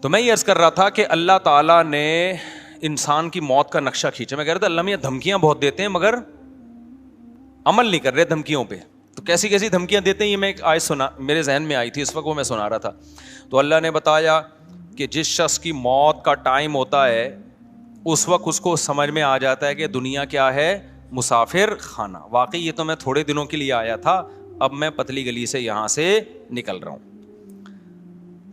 تو میں یہ عرض کر رہا تھا کہ اللہ تعالیٰ نے انسان کی موت کا نقشہ کھینچا. میں کہہ رہا تھا اللہ میں دھمکیاں بہت دیتے ہیں مگر عمل نہیں کر رہے دھمکیوں پہ. تو کیسی کیسی دھمکیاں دیتے ہیں یہ میں ایک آیت سنا, میرے ذہن میں آئی تھی اس وقت, وہ میں سنا رہا تھا. تو اللہ نے بتایا کہ جس شخص کی موت کا ٹائم ہوتا ہے اس وقت اس کو سمجھ میں آ جاتا ہے کہ دنیا کیا ہے, مسافر خانہ. واقعی یہ تو میں تھوڑے دنوں کے لیے آیا تھا, اب میں پتلی گلی سے یہاں سے نکل رہا ہوں.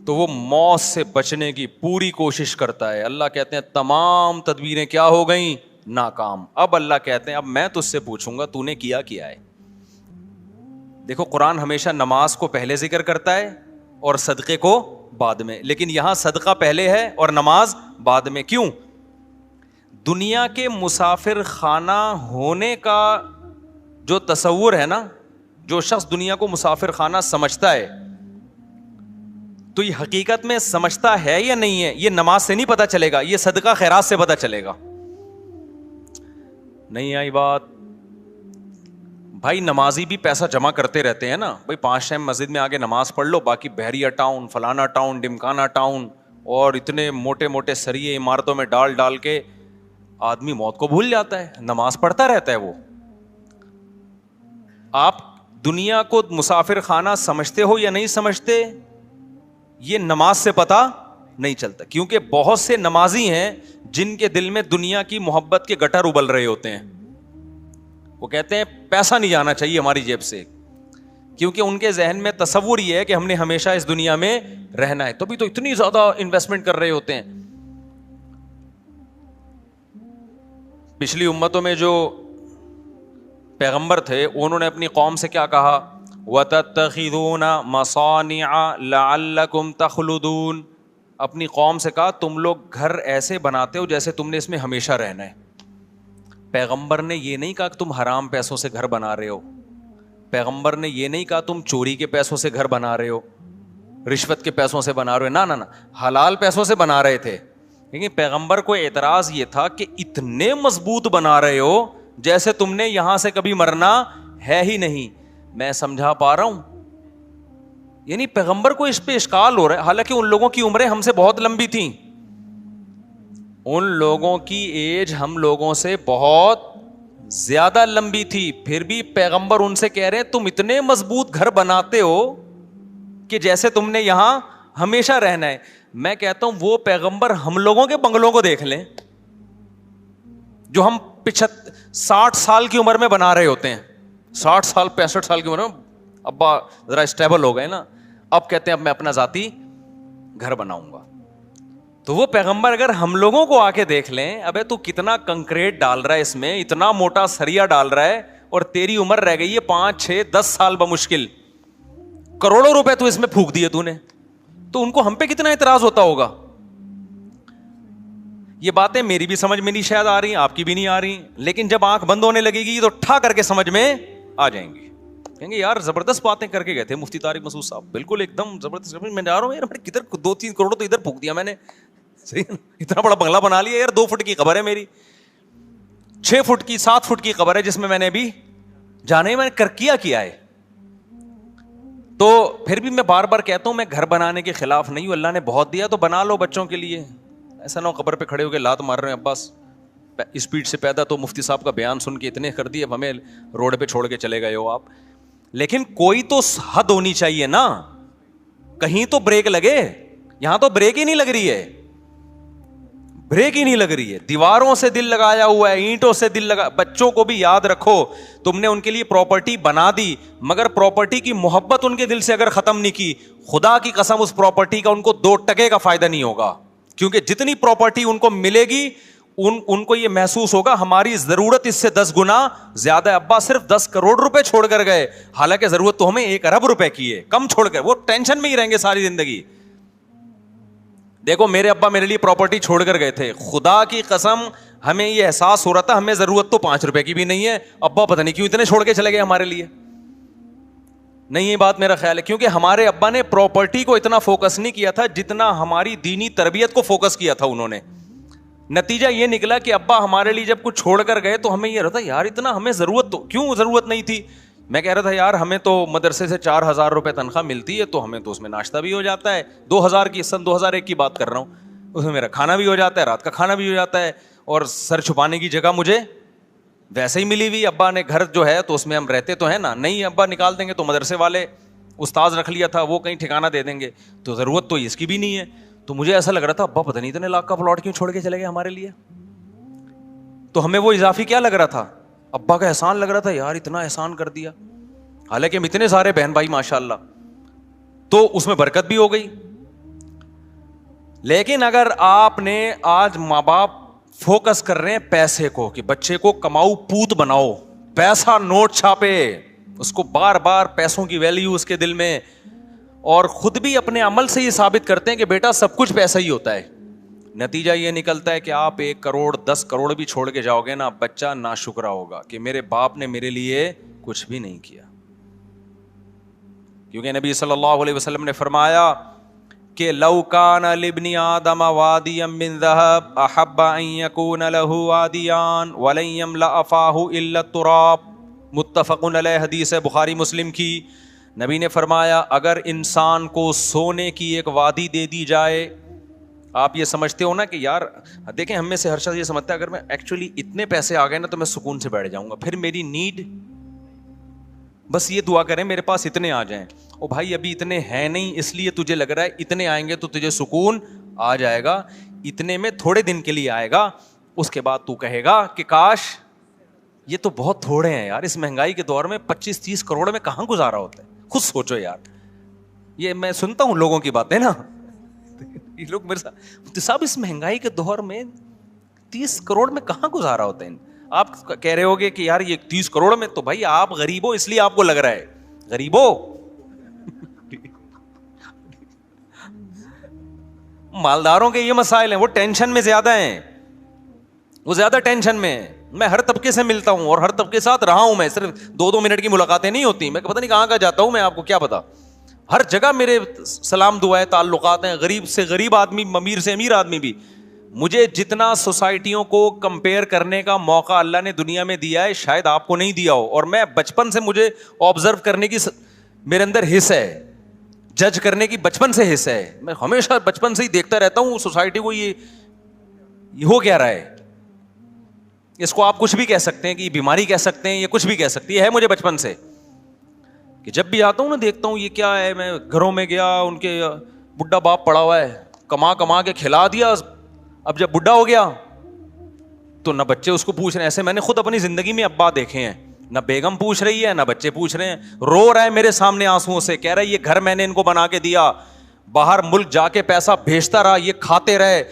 تو وہ موت سے بچنے کی پوری کوشش کرتا ہے. اللہ کہتے ہیں تمام تدبیریں کیا ہو گئیں, ناکام. اب اللہ کہتے ہیں اب میں تجھ سے پوچھوں گا تو نے کیا ہے. دیکھو قرآن ہمیشہ نماز کو پہلے ذکر کرتا ہے اور صدقے کو بعد میں, لیکن یہاں صدقہ پہلے ہے اور نماز بعد میں. کیوں؟ دنیا کے مسافر خانہ ہونے کا جو تصور ہے نا, جو شخص دنیا کو مسافر خانہ سمجھتا ہے تو یہ حقیقت میں سمجھتا ہے یا نہیں ہے, یہ نماز سے نہیں پتا چلے گا, یہ صدقہ خیرات سے پتا چلے گا. نہیں آئی بات؟ بھائی نمازی بھی پیسہ جمع کرتے رہتے ہیں نا بھائی, 5 ٹائم مسجد میں آگے نماز پڑھ لو, باقی بحریہ ٹاؤن, فلانا ٹاؤن, ڈمکانا ٹاؤن اور اتنے موٹے موٹے سریے عمارتوں میں ڈال کے آدمی موت کو بھول جاتا ہے, نماز پڑھتا رہتا ہے وہ. آپ دنیا کو مسافر خانہ سمجھتے ہو یا نہیں سمجھتے, یہ نماز سے پتا نہیں چلتا. کیونکہ بہت سے نمازی ہیں جن کے دل میں دنیا کی محبت کے گٹر ابل رہے ہوتے ہیں. وہ کہتے ہیں پیسہ نہیں جانا چاہیے ہماری جیب سے, کیونکہ ان کے ذہن میں تصور یہ ہے کہ ہم نے ہمیشہ اس دنیا میں رہنا ہے, تبھی تو اتنی زیادہ انویسٹمنٹ کر رہے ہوتے ہیں. پچھلی امتوں میں جو پیغمبر تھے انہوں نے اپنی قوم سے کیا کہا, وَتَتَّخِذُونَ مَصَانِعَ لَعَلَّكُمْ تَخْلُدُونَ. اپنی قوم سے کہا تم لوگ گھر ایسے بناتے ہو جیسے تم نے اس میں ہمیشہ رہنا ہے. پیغمبر نے یہ نہیں کہا کہ تم حرام پیسوں سے گھر بنا رہے ہو, پیغمبر نے یہ نہیں کہا تم چوری کے پیسوں سے گھر بنا رہے ہو, رشوت کے پیسوں سے بنا رہے ہو, نہ حلال پیسوں سے بنا رہے تھے. لیکن پیغمبر کو اعتراض یہ تھا کہ اتنے مضبوط بنا رہے ہو جیسے تم نے یہاں سے کبھی مرنا ہے ہی نہیں. میں سمجھا پا رہا ہوں؟ یعنی پیغمبر کو اس پہ اشکال ہو رہا ہے, حالانکہ ان لوگوں کی عمریں ہم سے بہت لمبی تھیں, ان لوگوں کی ایج ہم لوگوں سے بہت زیادہ لمبی تھی, پھر بھی پیغمبر ان سے کہہ رہے ہیں تم اتنے مضبوط گھر بناتے ہو کہ جیسے تم نے یہاں ہمیشہ رہنا ہے. میں کہتا ہوں وہ پیغمبر ہم لوگوں کے بنگلوں کو دیکھ لیں جو ہم 60 سال کی عمر میں بنا رہے ہوتے ہیں, 60 سال 65 سال کی عمر میں ابا ذرا اسٹیبل ہو گئے نا, اب کہتے ہیں اب میں اپنا ذاتی گھر بناؤں گا. تو وہ پیغمبر اگر ہم لوگوں کو آ کے دیکھ لیں, ابے تو کتنا کنکریٹ ڈال رہا ہے اس میں, اتنا موٹا سریا ڈال رہا ہے اور تیری عمر رہ گئی ہے 5 6 10 سال بمشکل, کروڑوں روپے تو اس میں پھونک دیے تو نے, تو ان کو ہم پہ کتنا اعتراض ہوتا ہوگا. یہ باتیں میری بھی سمجھ میں نہیں شاید آ رہی ہیں, آپ کی بھی نہیں آ رہی, لیکن جب آنکھ بند ہونے لگے گی تو ٹھا کر کے سمجھ میں آ جائیں گی. کہیں گے یار زبردست باتیں کر کے گئے تھے مفتی طارق مسعود صاحب, بالکل ایک دم زبردست. میں جا رہا ہوں یار کدھر 2-3 کروڑ تو ادھر پھونک دیا میں نے, اتنا بڑا بنگلہ بنا لیا یار, 2 فٹ کی قبر ہے میری, 6 فٹ کی 7 فٹ کی قبر ہے جس میں نے ابھی جانے ہی میں نے کیا ہے. تو پھر بھی میں بار بار کہتا ہوں میں گھر بنانے کے خلاف نہیں ہوں, اللہ نے بہت دیا تو بنا لو بچوں کے لیے, ایسا نہ ہو قبر پہ کھڑے ہو کے لات مار رہے ہیں عباس اسپیڈ سے پیدا تو مفتی صاحب کا بیان سن کے اتنے کر دیے اب ہمیں روڈ پہ چھوڑ کے چلے گئے ہو آپ. لیکن کوئی تو حد ہونی چاہیے نا, کہیں تو بریک لگے. یہاں تو بریک ہی نہیں لگ رہی ہے, بریک ہی نہیں لگ رہی ہے, دیواروں سے دل لگایا ہوا ہے, اینٹوں سے دل لگا. بچوں کو بھی یاد رکھو تم نے ان کے لیے پراپرٹی بنا دی, مگر پراپرٹی کی محبت ان کے دل سے اگر ختم نہیں کی, خدا کی قسم اس پراپرٹی کا ان کو 2 ٹکے کا فائدہ نہیں ہوگا. کیونکہ جتنی پراپرٹی ان کو ملے گی ان کو یہ محسوس ہوگا ہماری ضرورت اس سے 10 گنا زیادہ ہے. ابا صرف 10 کروڑ روپے چھوڑ کر گئے, حالانکہ ضرورت تو ہمیں 1 ارب روپے کی ہے, کم چھوڑ کر, وہ ٹینشن میں ہی رہیں گے ساری زندگی. دیکھو میرے ابا میرے لیے پراپرٹی چھوڑ کر گئے تھے, خدا کی قسم ہمیں یہ احساس ہو رہا تھا ہمیں ضرورت تو 5 روپے کی بھی نہیں ہے, ابا پتہ نہیں کیوں اتنے چھوڑ کے چلے گئے ہمارے لیے. نہیں یہ بات میرا خیال ہے, کیونکہ ہمارے ابا نے پراپرٹی کو اتنا فوکس نہیں کیا تھا جتنا ہماری دینی تربیت کو فوکس کیا تھا انہوں نے. نتیجہ یہ نکلا کہ ابا ہمارے لیے جب کچھ چھوڑ کر گئے تو ہمیں یہ رہتا یار اتنا ہمیں ضرورت تو کیوں ضرورت نہیں تھی, میں کہہ رہا تھا یار ہمیں تو مدرسے سے 4,000 روپے تنخواہ ملتی ہے تو ہمیں تو اس میں ناشتہ بھی ہو جاتا ہے, 2,000 کی, سن 2001 کی بات کر رہا ہوں, اس میں میرا کھانا بھی ہو جاتا ہے, رات کا کھانا بھی ہو جاتا ہے, اور سر چھپانے کی جگہ مجھے ویسے ہی ملی ہوئی. ابا نے گھر جو ہے تو اس میں ہم رہتے تو ہیں نا, نہیں ابا نکال دیں گے تو مدرسے والے استاذ رکھ لیا تھا, وہ کہیں ٹھکانہ دے دیں گے, تو ضرورت تو اس کی بھی نہیں ہے. تو مجھے ایسا لگ رہا تھا ابا پتہ نہیں اتنے لاکھ کا پلاٹ کیوں چھوڑ کے چلے گئے ہمارے لیے. تو ہمیں وہ اضافی کیا لگ رہا تھا, ابا کا احسان لگ رہا تھا, یار اتنا احسان کر دیا, حالانکہ ہم اتنے سارے بہن بھائی ماشاء اللہ, تو اس میں برکت بھی ہو گئی. لیکن اگر آپ نے آج ماں باپ فوکس کر رہے ہیں پیسے کو کہ بچے کو کماؤ پوت بناؤ, پیسہ نوٹ چھاپے, اس کو بار بار پیسوں کی ویلیو اس کے دل میں, اور خود بھی اپنے عمل سے یہ ثابت کرتے ہیں کہ بیٹا سب کچھ پیسہ ہی ہوتا ہے. نتیجہ یہ نکلتا ہے کہ آپ 1 کروڑ 10 کروڑ بھی چھوڑ کے جاؤ گے نا, بچہ ناشکرا ہوگا کہ میرے باپ نے میرے لیے کچھ بھی نہیں کیا. کیونکہ نبی صلی اللہ علیہ وسلم نے فرمایا کہ لو کان لابن آدم وادیا من ذهب احب ان يكون له وادیان ولن يملأ فاه الا التراب, متفق علیہ, حدیث ہے بخاری مسلم کی. نبی نے فرمایا اگر انسان کو سونے کی ایک وادی دے دی جائے, آپ یہ سمجھتے ہو نا کہ یار دیکھیں ہم میں سے ہر شخص یہ سمجھتا ہے اگر میں ایکچولی اتنے پیسے آ گئے نا تو میں سکون سے بیٹھ جاؤں گا, پھر میری نیڈ بس یہ دعا کریں میرے پاس اتنے آ جائیں. او بھائی ابھی اتنے ہیں نہیں, اس لیے تجھے لگ رہا ہے اتنے آئیں گے تو تجھے سکون آ جائے گا. اتنے میں تھوڑے دن کے لیے آئے گا, اس کے بعد تو کہے گا کہ کاش یہ تو بہت تھوڑے ہیں یار, اس مہنگائی کے دور میں 25-30 کروڑ میں کہاں گزارا ہوتا ہے. خود سوچو یار, یہ میں سنتا ہوں لوگوں کی باتیں نا, یہ لوگ میرے ساتھ صاحب اس مہنگائی کے دور میں 30 کروڑ میں کہاں گزارا ہوتا ہے. آپ کہہ رہے ہوگے کہ یار یہ 30 کروڑ میں, تو بھائی آپ غریب ہو اس لیے آپ کو لگ رہا ہے غریب ہو, مالداروں کے یہ مسائل ہیں, وہ ٹینشن میں زیادہ ہیں, وہ زیادہ ٹینشن میں ہیں. میں ہر طبقے سے ملتا ہوں اور ہر طبقے کے ساتھ رہا ہوں, میں صرف 2 منٹ کی ملاقاتیں نہیں ہوتی, میں پتہ نہیں کہاں کا جاتا ہوں, میں آپ کو کیا پتا, ہر جگہ میرے سلام دعائیں تعلقات ہیں, غریب سے غریب آدمی, امیر سے امیر آدمی بھی. مجھے جتنا سوسائٹیوں کو کمپیئر کرنے کا موقع اللہ نے دنیا میں دیا ہے شاید آپ کو نہیں دیا ہو, اور میں بچپن سے مجھے آبزرو کرنے کی میرے اندر حص ہے, جج کرنے کی بچپن سے حص ہے. میں ہمیشہ بچپن سے ہی دیکھتا رہتا ہوں سوسائٹی کو, یہ ہو کیا رہا ہے, اس کو آپ کچھ بھی کہہ سکتے ہیں کہ یہ بیماری کہہ سکتے ہیں, یہ کچھ بھی کہہ سکتی ہے مجھے بچپن سے, کہ جب بھی آتا ہوں نا دیکھتا ہوں یہ کیا ہے. میں گھروں میں گیا, ان کے بڈھا باپ پڑا ہوا ہے, کما کے کھلا دیا, اب جب بڈھا ہو گیا تو نہ بچے اس کو پوچھ رہے ہیں. ایسے میں نے خود اپنی زندگی میں ابا دیکھے ہیں, نہ بیگم پوچھ رہی ہے نہ بچے پوچھ رہے ہیں. رو رہا ہے میرے سامنے آنسوؤں سے, کہہ رہا ہے یہ گھر میں نے ان کو بنا کے دیا, باہر ملک جا کے پیسہ بھیجتا رہا, یہ کھاتے رہے,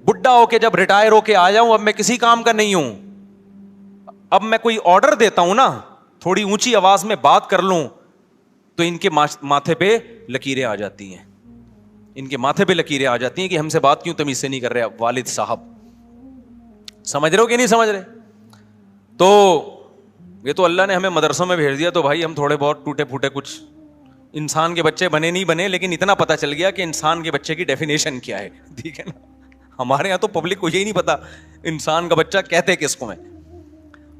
بڈھا ہو کے جب ریٹائر ہو کے آیا ہوں اب میں کسی کام کا نہیں ہوں. اب میں کوئی آرڈر دیتا ہوں نا, تھوڑی اونچی آواز میں بات کر لوں تو ان کے ماتھے پہ لکیریں آ جاتی ہیں, ان کے ماتھے پہ لکیریں آ جاتی ہیں کہ ہم سے بات کیوں تمیز سے نہیں کر رہے والد صاحب. سمجھ رہے ہو کہ نہیں سمجھ رہے؟ تو یہ تو اللہ نے ہمیں مدرسوں میں بھیج دیا, تو بھائی ہم تھوڑے بہت ٹوٹے پھوٹے کچھ انسان کے بچے بنے نہیں بنے, لیکن اتنا پتا چل گیا کہ انسان کے بچے کی ڈیفینیشن کیا ہے, ٹھیک ہے نا. ہمارے یہاں تو پبلک کو یہی نہیں پتا انسان کا بچہ کہتے کس کو میں.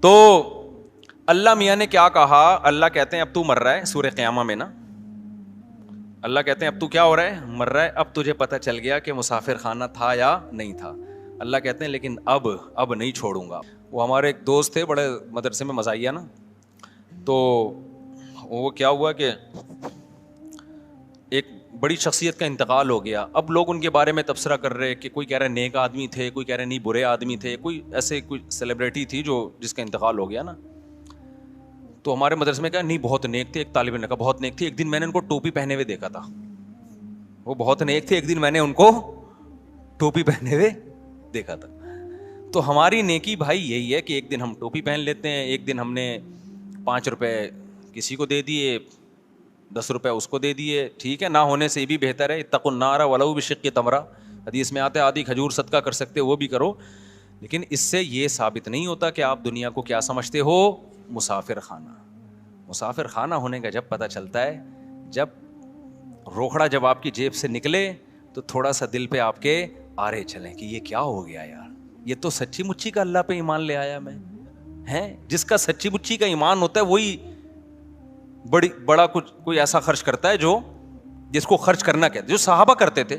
تو اللہ میاں نے کیا کہا, اللہ کہتے ہیں اب تو مر رہا ہے, سورہ قیامہ میں نا اللہ کہتے ہیں اب تو کیا ہو رہا ہے, مر رہا ہے, اب تجھے پتہ چل گیا کہ مسافر خانہ تھا یا نہیں تھا. اللہ کہتے ہیں لیکن اب نہیں چھوڑوں گا. وہ ہمارے ایک دوست تھے بڑے مدرسے میں مزاحیہ نا, تو وہ کیا ہوا کہ ایک بڑی شخصیت کا انتقال ہو گیا. اب لوگ ان کے بارے میں تبصرہ کر رہے کہ کوئی کہہ رہا ہے نیک آدمی تھے, کوئی کہہ رہے نہیں برے آدمی تھے, کوئی ایسے کوئی سیلیبریٹی تھی جس کا انتقال ہو گیا نا. تو ہمارے مدرسے میں کہا نہیں بہت نیک تھے, ایک طالب علم نے کہا بہت نیک تھی. ایک دن میں نے ان کو ٹوپی پہنے ہوئے دیکھا تھا, وہ بہت نیک تھے, ایک دن میں نے ان کو ٹوپی پہنے ہوئے دیکھا تھا. تو ہماری نیکی بھائی یہی ہے کہ ایک دن ہم ٹوپی پہن لیتے ہیں, ایک دن ہم نے 5 روپے کسی کو دے دیے, 10 روپے اس کو دے دیے, ٹھیک ہے, نہ ہونے سے یہ بھی بہتر ہے. اتقوا النار ولو بشق تمرہ, حدیث میں آتا ہے آدھی کھجور صدقہ کر سکتے وہ بھی کرو. لیکن اس سے یہ ثابت نہیں ہوتا کہ آپ دنیا کو کیا سمجھتے ہو, مسافر خانہ. مسافر خانہ ہونے کا جب پتہ چلتا ہے جب روکھڑا جب آپ کی جیب سے نکلے تو تھوڑا سا دل پہ آپ کے آرے چلیں کہ یہ کیا ہو گیا یار, یہ تو سچی مچی کا اللہ پہ ایمان لے آیا میں, ہیں جس کا سچی مچی کا ایمان ہوتا ہے وہی بڑا کچھ کوئی ایسا خرچ کرتا ہے جو جس کو خرچ کرنا کہتے، جو صحابہ کرتے تھے.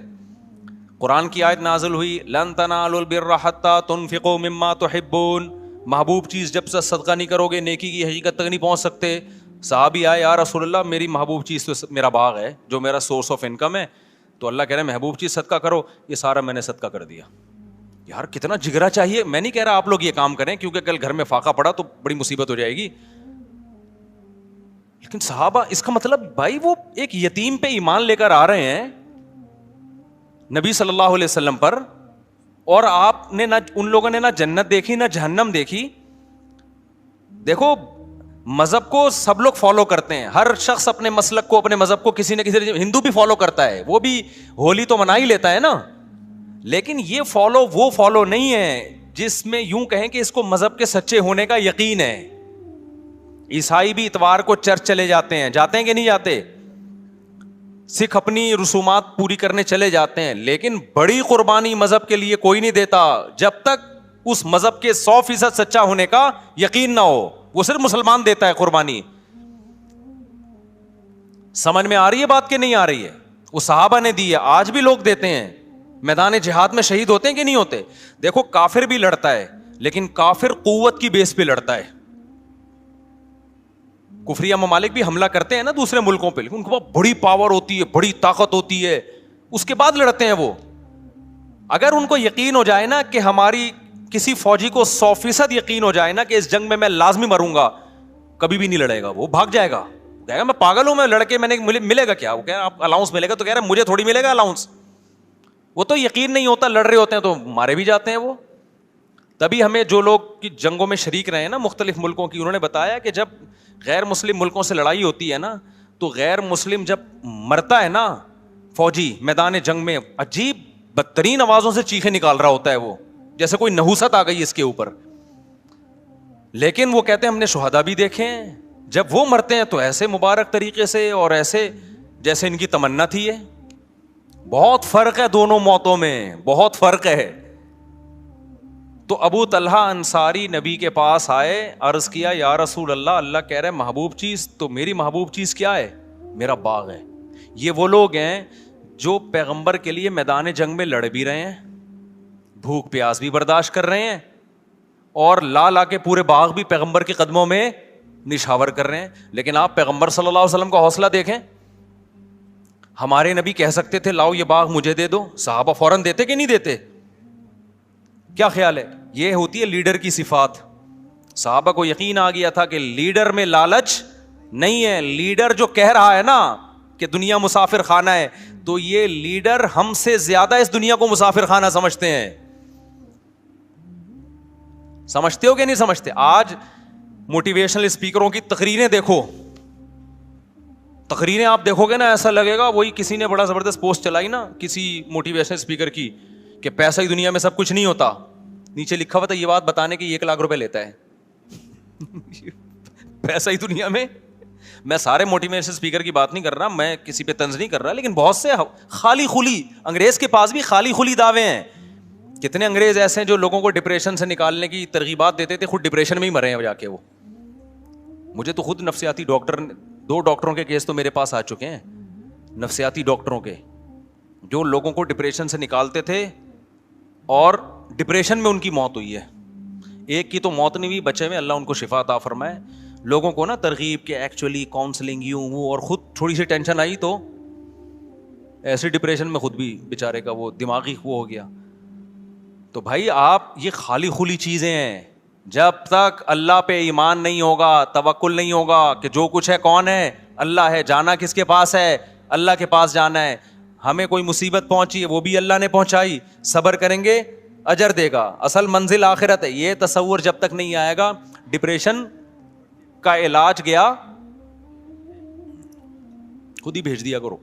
قرآن کی آیت نازل ہوئی لن تنالوا البر حتی تنفقوا مما تحبون، محبوب چیز جب سے صدقہ نہیں کرو گے نیکی کی حقیقت تک نہیں پہنچ سکتے. صحابی آئے یا رسول اللہ میری محبوب چیز تو میرا باغ ہے جو میرا سورس آف انکم ہے. تو اللہ کہہ رہے ہیں محبوب چیز صدقہ کرو. یہ سارا میں نے صدقہ کر دیا. یار کتنا جگرا چاہیے. میں نہیں کہہ رہا آپ لوگ یہ کام کریں کیونکہ کل گھر میں فاقہ پڑا تو بڑی مصیبت ہو جائے گی، لیکن صحابہ اس کا مطلب بھائی وہ ایک یتیم پہ ایمان لے کر آ رہے ہیں نبی صلی اللہ علیہ وسلم پر، اور آپ نے نہ ان لوگوں نے نہ جنت دیکھی نہ جہنم دیکھی. دیکھو مذہب کو سب لوگ فالو کرتے ہیں، ہر شخص اپنے مسلک کو اپنے مذہب کو کسی نہ کسی، ہندو بھی فالو کرتا ہے، وہ بھی ہولی تو منا ہی لیتا ہے نا، لیکن یہ فالو وہ فالو نہیں ہے جس میں یوں کہیں کہ اس کو مذہب کے سچے ہونے کا یقین ہے. عیسائی بھی اتوار کو چرچ چلے جاتے ہیں کہ نہیں جاتے، سکھ اپنی رسومات پوری کرنے چلے جاتے ہیں، لیکن بڑی قربانی مذہب کے لیے کوئی نہیں دیتا جب تک اس مذہب کے 100% سچا ہونے کا یقین نہ ہو. وہ صرف مسلمان دیتا ہے قربانی. سمجھ میں آ رہی ہے بات کہ نہیں آ رہی ہے؟ وہ صحابہ نے دی ہے، آج بھی لوگ دیتے ہیں. میدان جہاد میں شہید ہوتے ہیں کہ نہیں ہوتے؟ دیکھو کافر بھی لڑتا ہے لیکن کافر قوت کی بیس پہ لڑتا ہے. کفریہ ممالک بھی حملہ کرتے ہیں نا دوسرے ملکوں پہ، لیکن ان کے پاس بڑی پاور ہوتی ہے، بڑی طاقت ہوتی ہے، اس کے بعد لڑتے ہیں وہ. اگر ان کو یقین ہو جائے نا کہ ہماری کسی فوجی کو 100% یقین ہو جائے نا کہ اس جنگ میں میں لازمی مروں گا، کبھی بھی نہیں لڑے گا. وہ بھاگ جائے گا، کہے گا میں پاگل ہوں، میں لڑکے میں نے ملے گا کیا؟ وہ کہہ رہا آپ الاؤنس ملے گا، تو کہہ رہا مجھے تھوڑی ملے گا الاؤنس. وہ تو یقین نہیں ہوتا، لڑ رہے ہوتے ہیں تو مارے بھی جاتے ہیں وہ. تبھی ہمیں جو لوگ کی جنگوں میں شریک رہے ہیں نا مختلف ملکوں کی، انہوں نے بتایا کہ جب غیر مسلم ملکوں سے لڑائی ہوتی ہے نا تو غیر مسلم جب مرتا ہے نا فوجی میدان جنگ میں، عجیب بدترین آوازوں سے چیخیں نکال رہا ہوتا ہے وہ، جیسے کوئی نحوست آ گئی اس کے اوپر. لیکن وہ کہتے ہیں ہم نے شہداء بھی دیکھے ہیں، جب وہ مرتے ہیں تو ایسے مبارک طریقے سے اور ایسے جیسے ان کی تمنا تھی ہے. بہت فرق ہے دونوں موتوں میں، بہت فرق ہے. تو ابو طلحہ انصاری نبی کے پاس آئے، عرض کیا یا رسول اللہ، اللہ کہہ رہے محبوب چیز، تو میری محبوب چیز کیا ہے؟ میرا باغ ہے. یہ وہ لوگ ہیں جو پیغمبر کے لیے میدان جنگ میں لڑ بھی رہے ہیں، بھوک پیاس بھی برداشت کر رہے ہیں، اور لا کے پورے باغ بھی پیغمبر کے قدموں میں نشاور کر رہے ہیں. لیکن آپ پیغمبر صلی اللہ علیہ وسلم کا حوصلہ دیکھیں. ہمارے نبی کہہ سکتے تھے لاؤ یہ باغ مجھے دے دو، صحابہ فوراً دیتے کہ نہیں دیتے؟ کیا خیال ہے؟ یہ ہوتی ہے لیڈر کی صفات. صحابہ کو یقین آ گیا تھا کہ لیڈر میں لالچ نہیں ہے. لیڈر جو کہہ رہا ہے نا کہ دنیا مسافر خانہ ہے، تو یہ لیڈر ہم سے زیادہ اس دنیا کو مسافر خانہ سمجھتے ہیں. سمجھتے ہو کہ نہیں سمجھتے؟ آج موٹیویشنل اسپیکروں کی تقریریں دیکھو، تقریریں آپ دیکھو گے نا ایسا لگے گا وہی کسی نے بڑا زبردست پوسٹ چلائی نا کسی موٹیویشنل اسپیکر کی کہ پیسہ ہی دنیا میں سب کچھ نہیں ہوتا، نیچے لکھا ہوا تھا یہ بات بتانے کی 1 لاکھ روپے لیتا ہے. پیسہ ہی دنیا میں. میں سارے موٹیویشنل اسپیکر کی بات نہیں کر رہا، میں کسی پہ طنز نہیں کر رہا، لیکن بہت سے خالی خلی، انگریز کے پاس بھی خالی خلی دعوے ہیں. کتنے انگریز ایسے ہیں جو لوگوں کو ڈپریشن سے نکالنے کی ترغیبات دیتے تھے، خود ڈپریشن میں ہی مرے ہیں جا کے. وہ مجھے تو خود نفسیاتی ڈاکٹر، 2 ڈاکٹروں کے کیس تو میرے پاس آ چکے ہیں، نفسیاتی ڈاکٹروں کے، جو لوگوں کو ڈپریشن سے نکالتے تھے اور ڈپریشن میں ان کی موت ہوئی ہے. ایک کی تو موت نہیں ہوئی، بچے میں اللہ ان کو شفا عطا فرمائے. لوگوں کو نا ترغیب کہ ایکچولی کاؤنسلنگ یوں وہ، اور خود تھوڑی سی ٹینشن آئی تو ایسی ڈپریشن میں خود بھی بیچارے کا وہ دماغی وہ ہو گیا. تو بھائی آپ یہ خالی خلی چیزیں ہیں. جب تک اللہ پہ ایمان نہیں ہوگا، توکل نہیں ہوگا کہ جو کچھ ہے کون ہے؟ اللہ ہے. جانا کس کے پاس ہے؟ اللہ کے پاس جانا ہے. ہمیں کوئی مصیبت پہنچی ہے وہ بھی اللہ نے پہنچائی، صبر کریں گے اجر دے گا. اصل منزل آخرت ہے. یہ تصور جب تک نہیں آئے گا، ڈپریشن کا علاج گیا خود ہی بھیج دیا کرو.